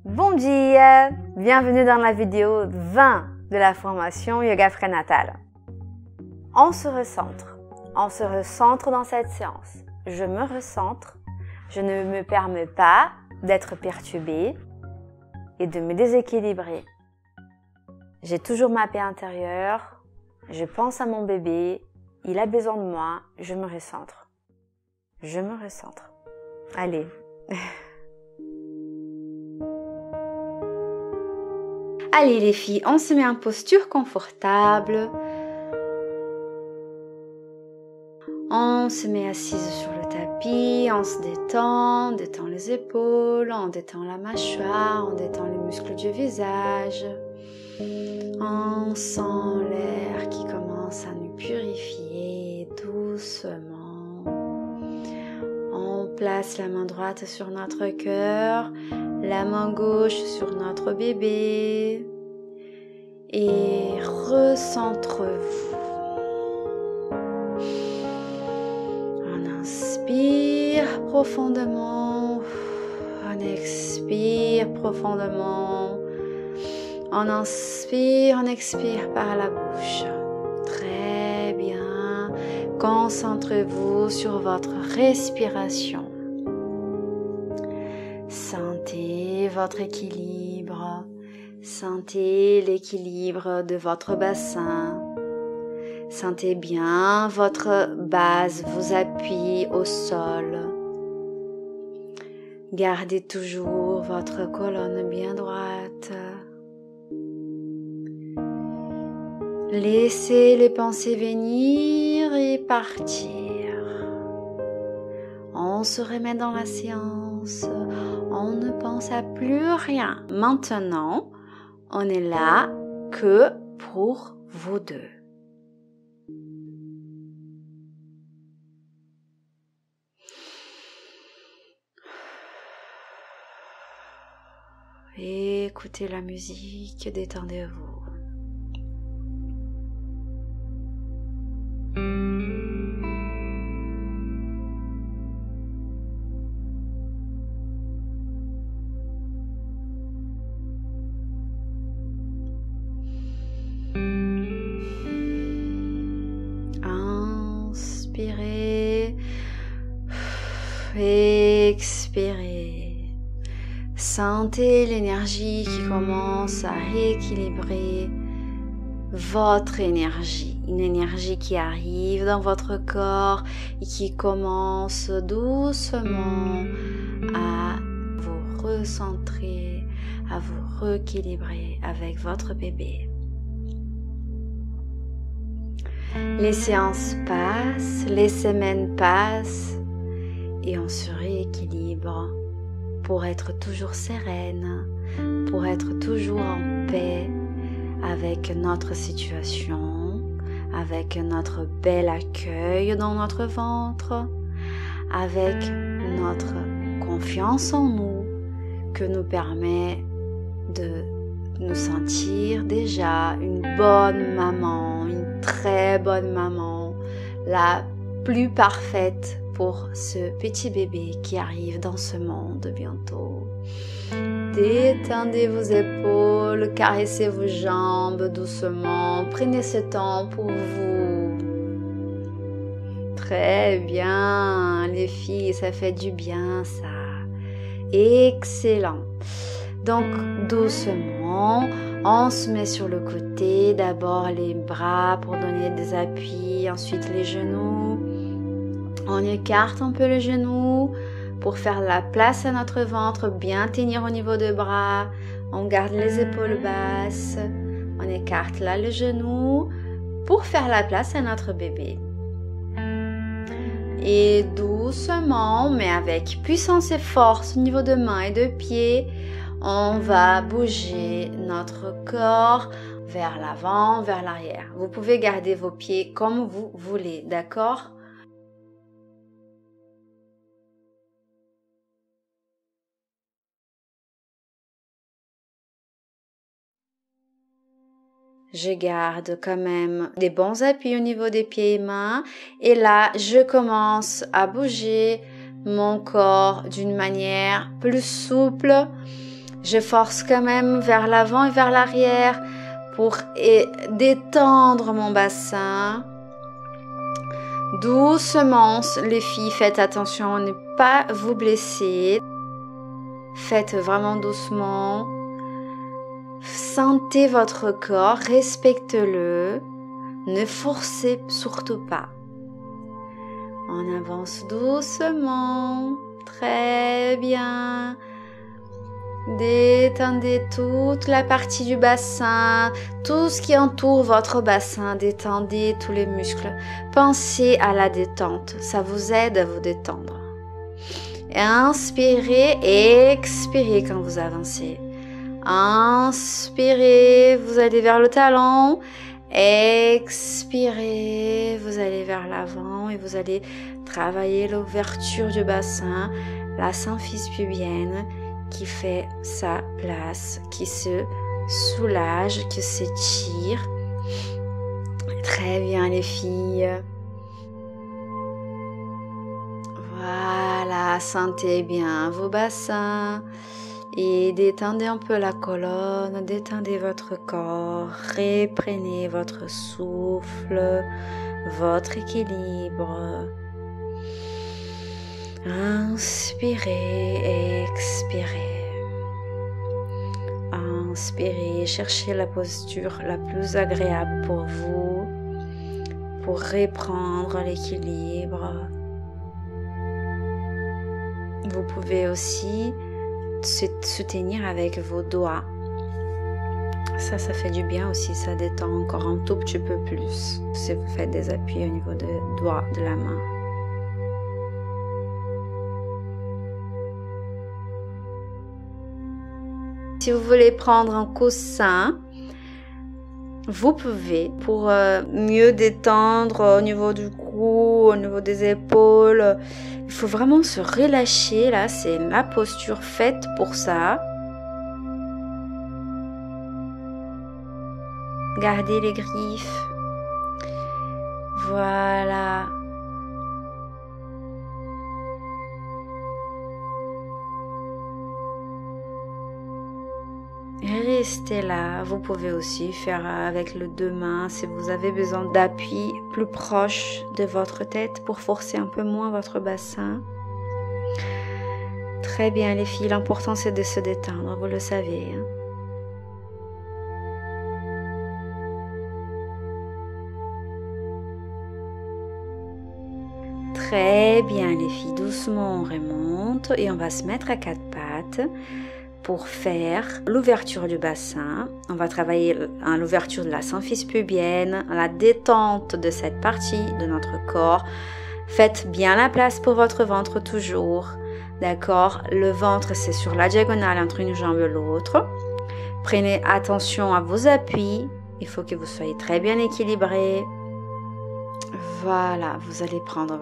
Bom dia! Bienvenue dans la vidéo 20 de la formation Yoga Prénatal. On se recentre dans cette séance. Je me recentre, je ne me permets pas d'être perturbée et de me déséquilibrer. J'ai toujours ma paix intérieure, je pense à mon bébé, il a besoin de moi, je me recentre. Je me recentre. Allez. Allez les filles, on se met en posture confortable. On se met assise sur le tapis, on se détend, on détend les épaules, on détend la mâchoire, on détend les muscles du visage. On sent l'air qui commence à nous purifier doucement. On place la main droite sur notre cœur, la main gauche sur notre bébé et recentrez-vous. On inspire profondément, on expire profondément. On inspire, on expire par la bouche. Très bien. Concentrez-vous sur votre respiration. Sentez votre équilibre. Sentez l'équilibre de votre bassin. Sentez bien votre base, vos appuis au sol. Gardez toujours votre colonne bien droite. Laissez les pensées venir et partir. On se remet dans la séance. On ne pense à plus rien. Maintenant, on est là que pour vous deux. Écoutez la musique, détendez-vous. Inspirez, expirez. Sentez l'énergie qui commence à rééquilibrer votre énergie. Une énergie qui arrive dans votre corps et qui commence doucement à vous recentrer, à vous rééquilibrer avec votre bébé. Les séances passent, les semaines passent et on se rééquilibre pour être toujours sereine, pour être toujours en paix avec notre situation, avec notre bel accueil dans notre ventre, avec notre confiance en nous que nous permet de nous sentir déjà une bonne maman, une très bonne maman, la plus parfaite pour ce petit bébé qui arrive dans ce monde bientôt. Détendez vos épaules, caressez vos jambes doucement, prenez ce temps pour vous. Très bien, les filles, ça fait du bien ça. Excellent. Donc doucement, on se met sur le côté, d'abord les bras pour donner des appuis, ensuite les genoux. On écarte un peu les genoux pour faire la place à notre ventre, bien tenir au niveau des bras. On garde les épaules basses. On écarte là le genou pour faire la place à notre bébé. Et doucement, mais avec puissance et force au niveau de mains et de pieds, on va bouger notre corps vers l'avant, vers l'arrière. Vous pouvez garder vos pieds comme vous voulez, d'accord ? Je garde quand même des bons appuis au niveau des pieds et mains. Et là, je commence à bouger mon corps d'une manière plus souple Je force quand même vers l'avant et vers l'arrière pour détendre mon bassin. Doucement, les filles, faites attention à ne pas vous blesser. Faites vraiment doucement. Sentez votre corps, respectez-le. Ne forcez surtout pas. On avance doucement. Très bien. Détendez toute la partie du bassin, tout ce qui entoure votre bassin, détendez tous les muscles. Pensez à la détente, ça vous aide à vous détendre. Inspirez, expirez quand vous avancez. Inspirez, vous allez vers le talon. Expirez, vous allez vers l'avant et vous allez travailler l'ouverture du bassin, la symphyse pubienne qui fait sa place, qui se soulage, qui s'étire. Très bien les filles. Voilà, sentez bien vos bassins et détendez un peu la colonne, détendez votre corps, reprenez votre souffle, votre équilibre. Inspirez, expirez. Inspirez, cherchez la posture la plus agréable pour vous, pour reprendre l'équilibre. Vous pouvez aussi soutenir avec vos doigts. Ça fait du bien aussi, ça détend encore un tout petit peu plus si vous faites des appuis au niveau des doigts de la main. Si vous voulez prendre un coussin, vous pouvez pour mieux détendre au niveau du cou, au niveau des épaules. Il faut vraiment se relâcher, là, c'est la posture faite pour ça. Gardez les griffes. Voilà. Restez là. Vous pouvez aussi faire avec les deux mains si vous avez besoin d'appui plus proche de votre tête pour forcer un peu moins votre bassin. Très bien les filles, l'important c'est de se détendre, vous le savez. Très bien les filles, doucement on remonte et on va se mettre à quatre pattes. Pour faire l'ouverture du bassin, on va travailler à l'ouverture de la symphyse pubienne, à la détente de cette partie de notre corps. Faites bien la place pour votre ventre toujours, d'accord? Le ventre, c'est sur la diagonale entre une jambe et l'autre. Prenez attention à vos appuis. Il faut que vous soyez très bien équilibrés. Voilà, vous allez prendre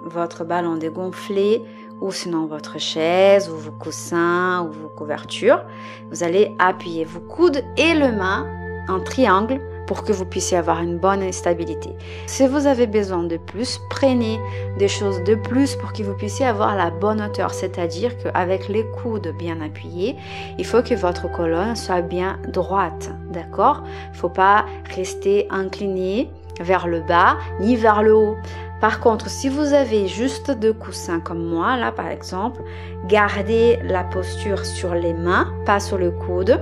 votre ballon dégonflé ou sinon votre chaise ou vos coussins ou vos couvertures. Vous allez appuyer vos coudes et les mains en triangle pour que vous puissiez avoir une bonne stabilité. Si vous avez besoin de plus, prenez des choses de plus pour que vous puissiez avoir la bonne hauteur, c'est-à-dire qu'avec les coudes bien appuyés, il faut que votre colonne soit bien droite, d'accord? Il ne faut pas rester incliné vers le bas ni vers le haut. Par contre, si vous avez juste deux coussins comme moi, là par exemple, gardez la posture sur les mains, pas sur le coude,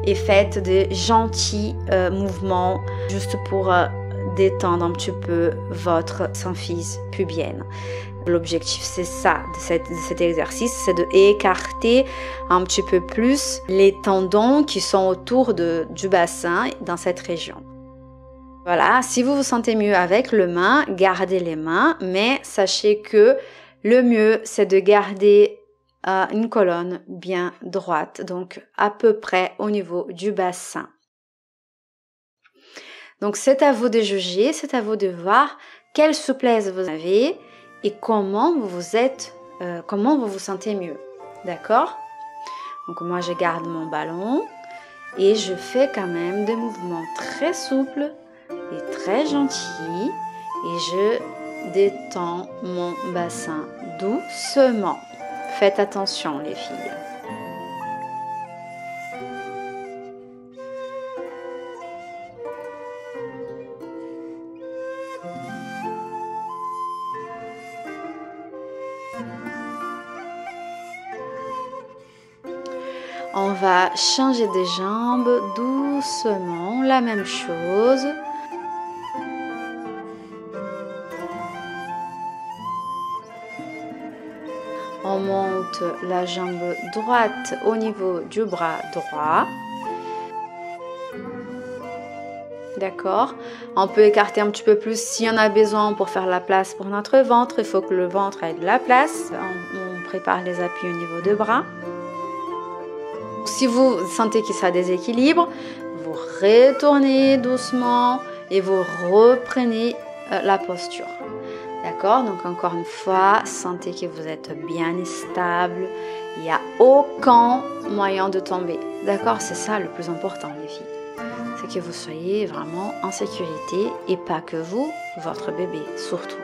et faites des gentils mouvements juste pour détendre un petit peu votre symphyse pubienne. L'objectif, c'est ça, de cet exercice, c'est d'écarter un petit peu plus les tendons qui sont autour du bassin dans cette région. Voilà, si vous vous sentez mieux avec les mains, gardez les mains, mais sachez que le mieux, c'est de garder une colonne bien droite, donc à peu près au niveau du bassin. Donc c'est à vous de juger, c'est à vous de voir quelle souplesse vous avez et comment vous vous sentez mieux, d'accord? Donc moi je garde mon ballon et je fais quand même des mouvements très souples et très gentils et je détends mon bassin doucement. Faites attention les filles. On va changer des jambes doucement, la même chose. On monte la jambe droite au niveau du bras droit. D'accord? On peut écarter un petit peu plus si on a besoin pour faire la place pour notre ventre. Il faut que le ventre ait de la place. On prépare les appuis au niveau des bras. Si vous sentez que ça déséquilibre, vous retournez doucement et vous reprenez la posture. D'accord? Donc encore une fois, sentez que vous êtes bien stable. Il n'y a aucun moyen de tomber. D'accord? C'est ça le plus important, les filles. C'est que vous soyez vraiment en sécurité et pas que vous, votre bébé, surtout.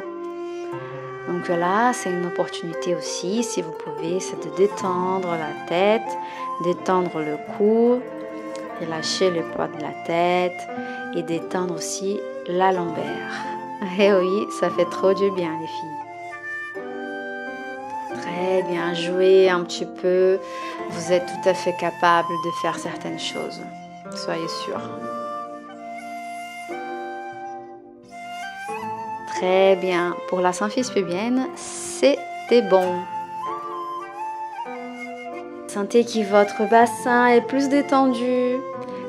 Donc là, c'est une opportunité aussi, si vous pouvez, c'est de détendre la tête, détendre le cou, relâcher le poids de la tête et détendre aussi la lombaire. Et oui, ça fait trop du bien, les filles. Très bien, jouez un petit peu. Vous êtes tout à fait capable de faire certaines choses. Soyez sûrs. Très bien. Pour la symphyse pubienne, c'était bon. Sentez que votre bassin est plus détendu.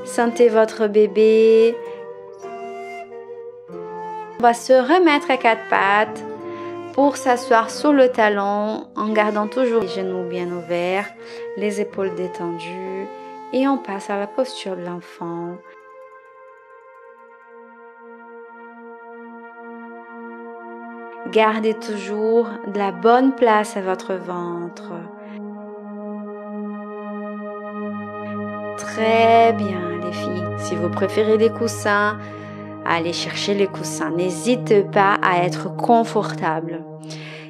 Sentez votre bébé. On va se remettre à quatre pattes pour s'asseoir sur le talon en gardant toujours les genoux bien ouverts, les épaules détendues et on passe à la posture de l'enfant. Gardez toujours de la bonne place à votre ventre. Très bien les filles. Si vous préférez des coussins, allez chercher les coussins. N'hésitez pas à être confortable.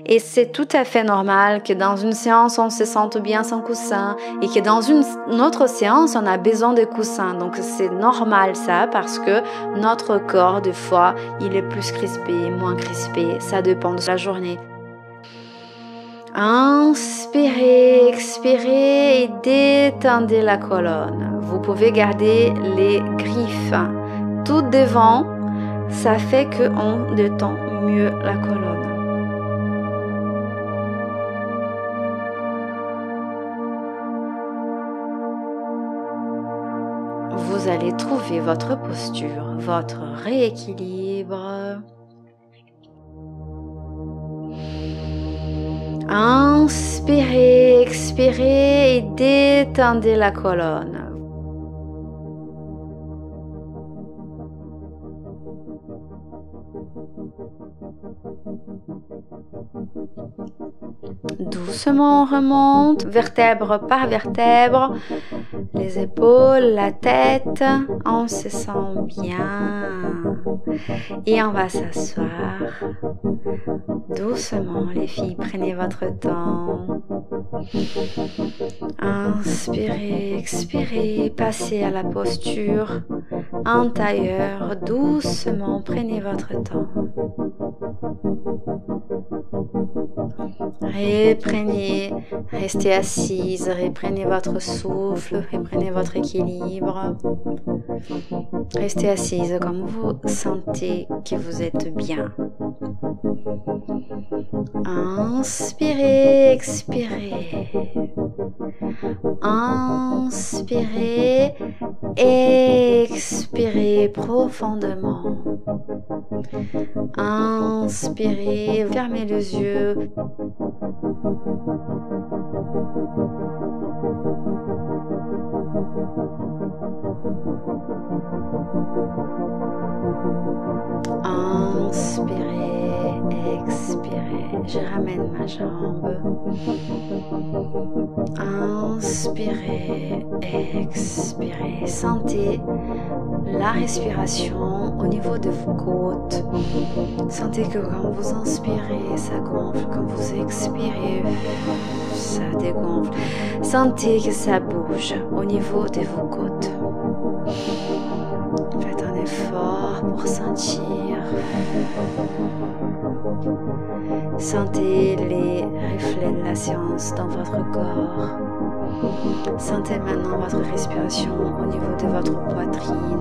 Et c'est tout à fait normal que dans une séance, on se sente bien sans coussin et que dans une autre séance, on a besoin de coussins. Donc, c'est normal ça parce que notre corps, des fois, il est plus crispé, moins crispé. Ça dépend de la journée. Inspirez, expirez et détendez la colonne. Vous pouvez garder les griffes tout devant. Ça fait qu'on détend mieux la colonne. Vous allez trouver votre posture, votre rééquilibre. Inspirez, expirez et détendez la colonne. Doucement, on remonte, vertèbre par vertèbre, les épaules, la tête, on se sent bien. Et on va s'asseoir. Doucement, les filles, prenez votre temps. Inspirez, expirez, passez à la posture en tailleur. Doucement, prenez votre temps. Reprenez, restez assise, reprenez votre souffle, reprenez votre équilibre. Restez assise comme vous sentez que vous êtes bien. Inspirez, expirez. Inspirez, expirez profondément. Inspirez, fermez les yeux. Inspirez, expirez. Je ramène ma jambe. Inspirez, expirez. Sentez la respiration au niveau de vos côtes. Sentez que quand vous inspirez, ça gonfle. Quand vous expirez, ça dégonfle. Sentez que ça bouge au niveau de vos côtes. Faites un effort pour sentir. Sentez les reflets de la séance dans votre corps. Sentez maintenant votre respiration au niveau de votre poitrine.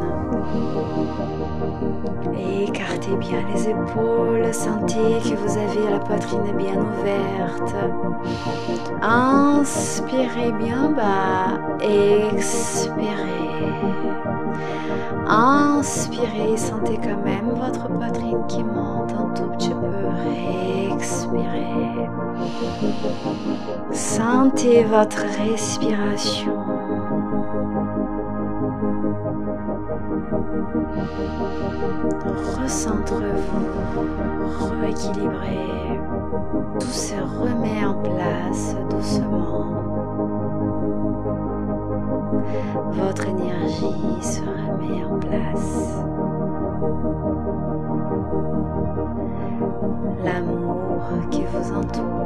Écartez bien les épaules, sentez que vous avez la poitrine bien ouverte. Inspirez bien bas, expirez. Inspirez, sentez quand même votre poitrine qui monte un tout petit peu. Expirez. Sentez votre respiration. Recentrez-vous, rééquilibrez. Tout se remet en place doucement. Votre énergie se remet en place. L'amour qui vous entoure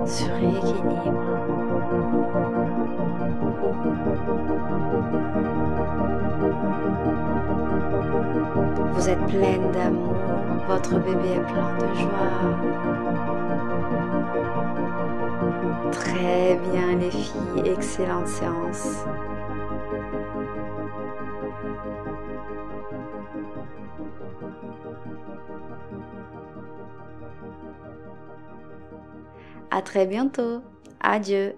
se rééquilibre. Vous êtes pleine d'amour, votre bébé est plein de joie. Très bien les filles, excellente séance. À très bientôt. Adieu.